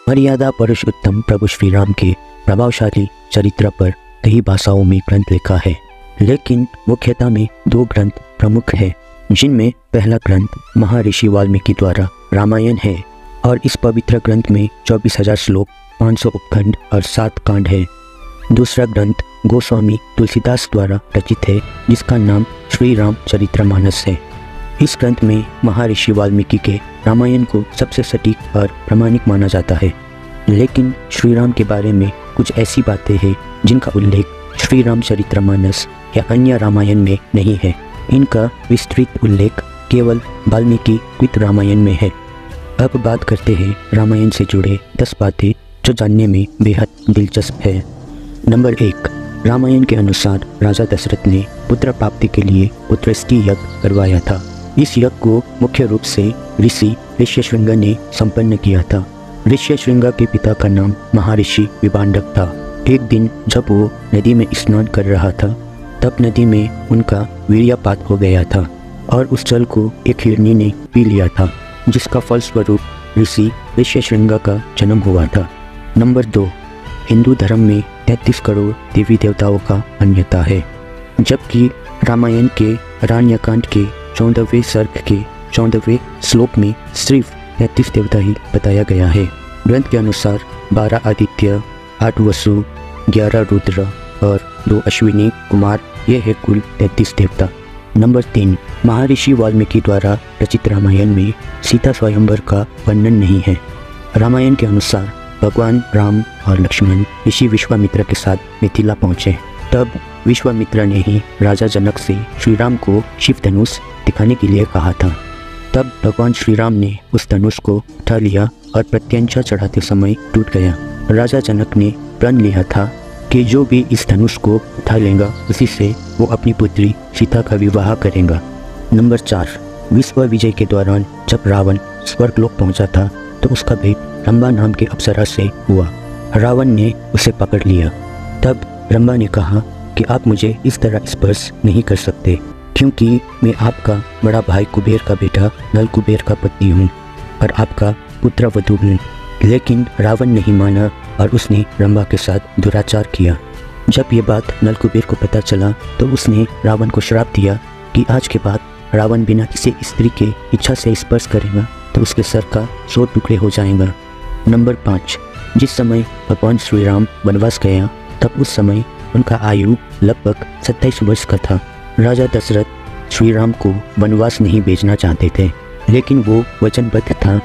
मर्यादा पुरुषोत्तम प्रभु श्री राम के प्रभावशाली चरित्र पर कई भाषाओं में ग्रंथ लिखा है, लेकिन मुख्यतः में 2 ग्रंथ प्रमुख है, जिनमें पहला ग्रंथ महर्षि वाल्मीकि द्वारा रामायण है और इस पवित्र ग्रंथ में 24,000 श्लोक, 500 उपखंड और 7 कांड है। दूसरा ग्रंथ गोस्वामी तुलसीदास द्वारा रचित है, जिसका नाम श्री राम चरितमानस है। इस ग्रंथ में महर्षि वाल्मीकि के रामायण को सबसे सटीक और प्रामाणिक माना जाता है, लेकिन श्री राम के बारे में कुछ ऐसी बातें हैं जिनका उल्लेख श्री राम चरितमानस या अन्य रामायण में नहीं है। इनका विस्तृत उल्लेख केवल वाल्मीकि कृत रामायण में है। अब बात करते हैं रामायण से जुड़े 10 बातें जो जानने में बेहद दिलचस्प है। नंबर 1, रामायण के अनुसार राजा दशरथ ने पुत्र प्राप्ति के लिए पुत्रष्टि यज्ञ करवाया था। इस यज्ञ को मुख्य रूप से ऋषि ऋष्यशृंग ने संपन्न किया था। ऋष्यशृंग के पिता का नाम महर्षि विभांडक था। एक दिन जब वो नदी में स्नान कर रहा था, तब नदी में उनका वीर्यपात हो गया था और उस जल को एक हिरनी ने पी लिया था, जिसका फलस्वरूप ऋषि ऋष्यशृंग का जन्म हुआ था। नंबर 2, हिंदू धर्म में 33 करोड़ देवी देवताओं का मान्यता है, जबकि रामायण के अरण्यकांड के 14वें सर्ग के 14वें श्लोक में सिर्फ 33 देवता ही बताया गया है। ग्रंथ के अनुसार 12 आदित्य, 8 वसु, 11 रुद्र और 2 अश्विनी कुमार, ये है कुल 33 देवता। नंबर 3, महर्षि वाल्मीकि द्वारा रचित रामायण में सीता स्वयंवर का वर्णन नहीं है। रामायण के अनुसार भगवान राम और लक्ष्मण ऋषि विश्वामित्र के साथ मिथिला पहुँचे। तब विश्वामित्र ने ही राजा जनक से श्री राम को शिव धनुष दिखाने के लिए कहा था। तब भगवान श्री राम ने उस धनुष को उठा लिया और प्रत्यंचा चढ़ाते समय टूट गया। राजा जनक ने प्रण लिया था कि जो भी इस धनुष को उठा लेगा, उसी से वो अपनी पुत्री सीता का विवाह करेगा। नंबर 4, विश्व विजय के दौरान जब रावण स्वर्गलोक पहुंचा था, तो उसका भेंट रंभा नाम के अप्सरा से हुआ। रावण ने उसे पकड़ लिया। तब रंभा ने कहा कि आप मुझे इस तरह स्पर्श नहीं कर सकते, क्योंकि मैं आपका बड़ा भाई कुबेर का बेटा नल कुबेर का पति हूँ और आपका पुत्र वधु हूँ। लेकिन रावण नहीं माना और उसने रंभा के साथ दुराचार किया। जब ये बात नल कुबेर को पता चला, तो उसने रावण को श्राप दिया कि आज के बाद रावण बिना किसी स्त्री के इच्छा से स्पर्श करेगा तो उसके सर का 100 टुकड़े हो जाएगा। नंबर 5, जिस समय भगवान श्री राम वनवास गया, तब उस समय उनका आयु लगभग 27 वर्ष का था। राजा दशरथ श्री राम को वनवास नहीं भेजना चाहते थे, लेकिन वो वचनबद्ध था।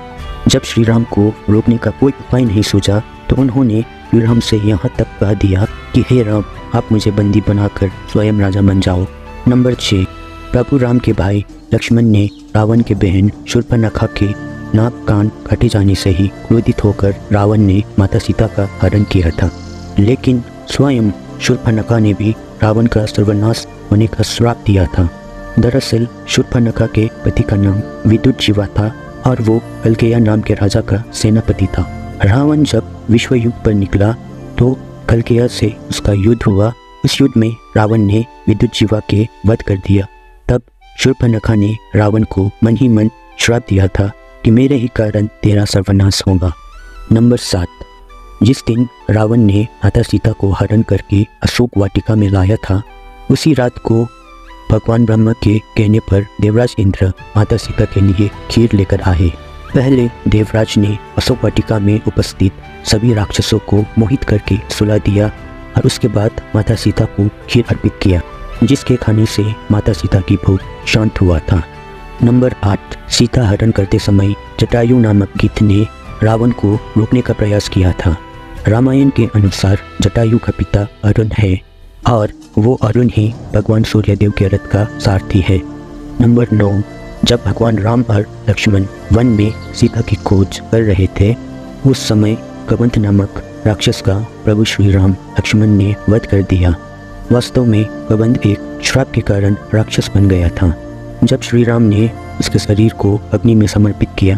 जब श्री राम को रोकने का कोई उपाय नहीं सूझा, तो उन्होंने श्री राम से यहाँ तक कह दिया कि हे राम, आप मुझे बंदी बनाकर स्वयं राजा बन जाओ। नंबर 6, प्रभु राम के भाई लक्ष्मण ने रावण के बहन शूर्पणखा के नाक कान काटे जाने से ही क्रोधित होकर रावण ने माता सीता का हरण किया था। लेकिन स्वयं शूर्पणखा ने भी रावण का सर्वनाश होने का श्राप दिया था। दरअसल शूर्पणखा के पति का नाम विदुरजीवा था और वो कल्केया नाम के राजा का सेनापति था। रावण जब विश्व युद्ध पर निकला, तो कल्केया से उसका युद्ध हुआ। उस युद्ध में रावण ने विदुरजीवा के वध कर दिया। तब शूर्पणखा ने रावण को मन ही मन श्राप दिया था कि मेरे ही कारण तेरा सर्वनाश होगा। नंबर 7, जिस दिन रावण ने माता सीता को हरण करके अशोक वाटिका में लाया था, उसी रात को भगवान ब्रह्मा के कहने पर देवराज इंद्र माता सीता के लिए खीर लेकर आए। पहले देवराज ने अशोक वाटिका में उपस्थित सभी राक्षसों को मोहित करके सुला दिया और उसके बाद माता सीता को खीर अर्पित किया, जिसके खाने से माता सीता की भूख शांत हुआ था। नंबर 8, सीता हरण करते समय जटायु नामक गिद्ध ने रावण को रोकने का प्रयास किया था। रामायण के अनुसार जटायु का पिता अरुण है और वो अरुण ही भगवान सूर्यदेव के रथ का सारथी है। नंबर 9, जब भगवान राम और लक्ष्मण वन में सीता की खोज कर रहे थे, उस समय कबंध नामक राक्षस का प्रभु श्री राम लक्ष्मण ने वध कर दिया। वास्तव में कबंध एक श्राप के कारण राक्षस बन गया था। जब श्री राम ने उसके शरीर को अग्नि में समर्पित किया,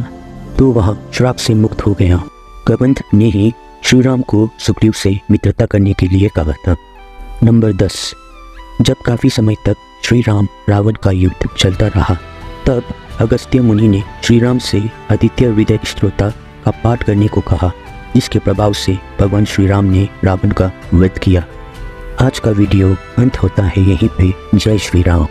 तो वह श्राप से मुक्त हो गया। कबंध ने ही श्री राम को सुग्रीव से मित्रता करने के लिए कहा था। नंबर 10, जब काफ़ी समय तक श्री राम रावण का युद्ध चलता रहा, तब अगस्त्य मुनि ने श्री राम से आदित्य हृदय स्तोत्र का पाठ करने को कहा। इसके प्रभाव से भगवान श्री राम ने रावण का वध किया। आज का वीडियो अंत होता है यहीं पे। जय श्री राम।